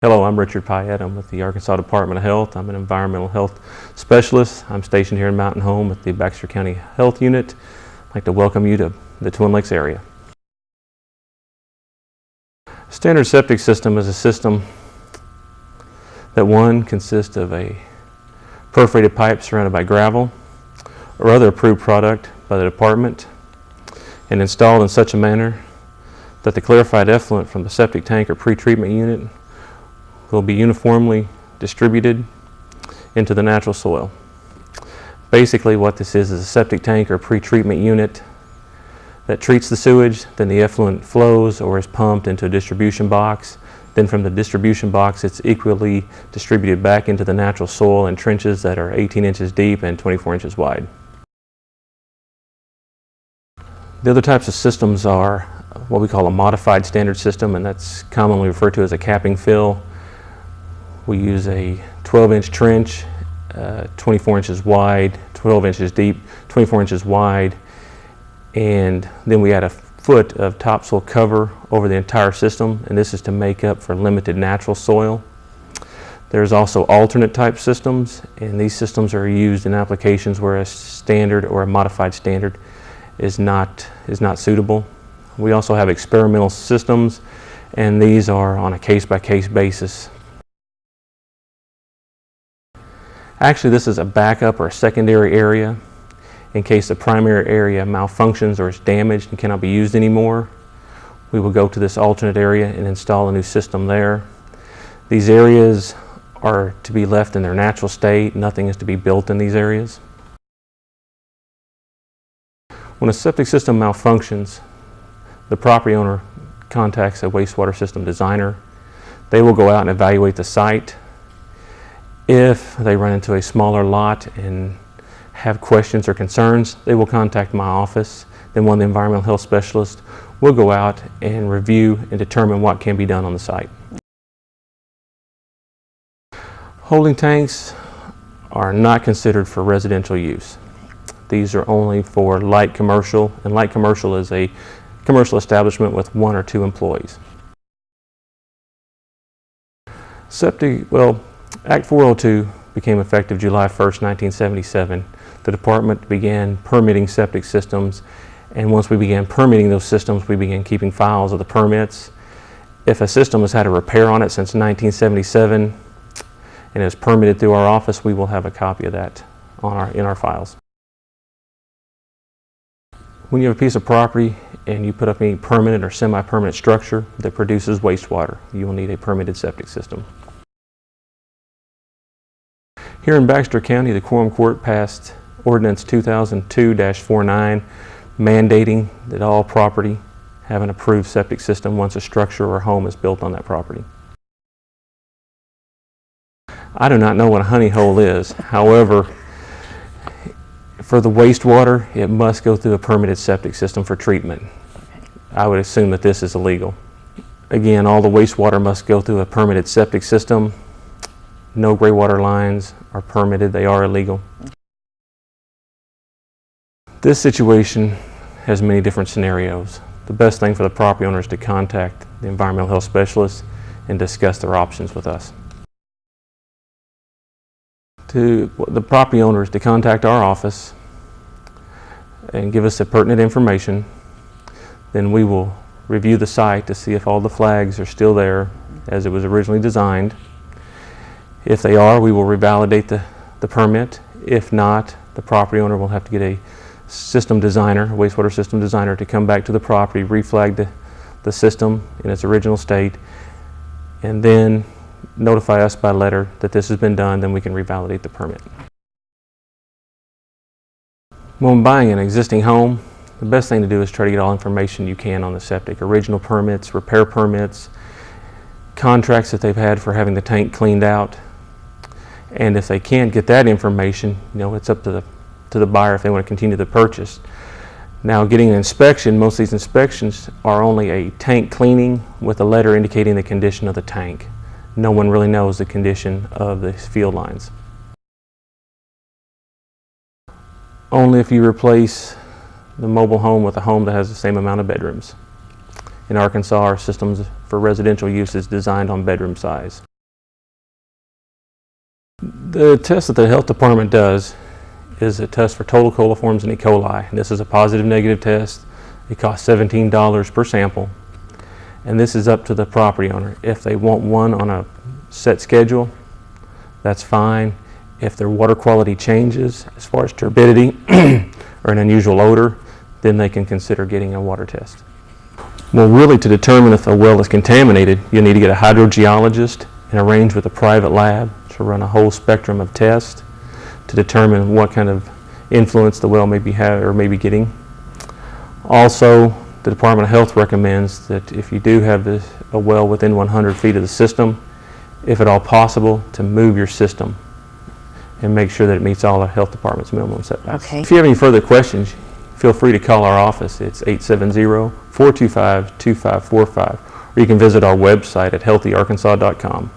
Hello, I'm Richard Pyatt. I'm with the Arkansas Department of Health. I'm an environmental health specialist. I'm stationed here in Mountain Home with the Baxter County Health Unit. I'd like to welcome you to the Twin Lakes area. Standard septic system is a system that consists of a perforated pipe surrounded by gravel or other approved product by the department and installed in such a manner that the clarified effluent from the septic tank or pre-treatment unit will be uniformly distributed into the natural soil. Basically what this is a septic tank or pre-treatment unit that treats the sewage, then the effluent flows or is pumped into a distribution box. Then from the distribution box it's equally distributed back into the natural soil in trenches that are 18 inches deep and 24 inches wide. The other types of systems are what we call a modified standard system, and that's commonly referred to as a capping fill. We use a 12-inch trench, 24 inches wide, 12 inches deep, 24 inches wide, and then we add a foot of topsoil cover over the entire system, and this is to make up for limited natural soil. There's also alternate type systems, and these systems are used in applications where a standard or a modified standard is not suitable. We also have experimental systems, and these are on a case-by-case basis. Actually, this is a backup or a secondary area in case the primary area malfunctions or is damaged and cannot be used anymore. We will go to this alternate area and install a new system there. These areas are to be left in their natural state. Nothing is to be built in these areas. When a septic system malfunctions, the property owner contacts a wastewater system designer. They will go out and evaluate the site. If they run into a smaller lot and have questions or concerns, they will contact my office. Then one of the environmental health specialists will go out and review and determine what can be done on the site. Holding tanks are not considered for residential use. These are only for light commercial, and light commercial is a commercial establishment with 1 or 2 employees. Act 402 became effective July 1st, 1977. The department began permitting septic systems, and once we began permitting those systems, we began keeping files of the permits. If a system has had a repair on it since 1977 and is permitted through our office, we will have a copy of that in our files. When you have a piece of property and you put up any permanent or semi-permanent structure that produces wastewater, you will need a permitted septic system. Here in Baxter County, the Quorum Court passed Ordinance 2002-49 mandating that all property have an approved septic system once a structure or home is built on that property. I do not know what a honey hole is. However, for the wastewater, it must go through a permitted septic system for treatment. I would assume that this is illegal. Again, all the wastewater must go through a permitted septic system. No gray water lines are permitted. They are illegal. This situation has many different scenarios. The best thing for the property owner is to contact the environmental health specialist and discuss their options with us. The property owner is to contact our office and give us the pertinent information. Then we will review the site to see if all the flags are still there as it was originally designed. If they are, we will revalidate the permit. If not, the property owner will have to get a system designer, a wastewater system designer, to come back to the property, reflag the system in its original state, and then notify us by letter that this has been done. Then we can revalidate the permit. When buying an existing home, the best thing to do is try to get all information you can on the septic. Original permits, repair permits, contracts that they've had for having the tank cleaned out. And if they can't get that information, it's up to the buyer if they want to continue the purchase. Now, getting an inspection, most of these inspections are only a tank cleaning with a letter indicating the condition of the tank. No one really knows the condition of the field lines. Only if you replace the mobile home with a home that has the same amount of bedrooms. in Arkansas are systems for residential uses designed on bedroom size. The test that the health department does is a test for total coliforms and E. coli. And this is a positive negative test. It costs $17 per sample. And this is up to the property owner. If they want one on a set schedule, that's fine. If their water quality changes as far as turbidity or an unusual odor, then they can consider getting a water test. Well, really, to determine if a well is contaminated, you need to get a hydrogeologist and arrange with a private lab to run a whole spectrum of tests to determine what kind of influence the well may be getting. Also, the Department of Health recommends that if you do have a well within 100 feet of the system, if at all possible, to move your system and make sure that it meets all the health department's minimum setbacks. Okay. If you have any further questions, feel free to call our office. It's 870-425-2545, or you can visit our website at healthyarkansas.com.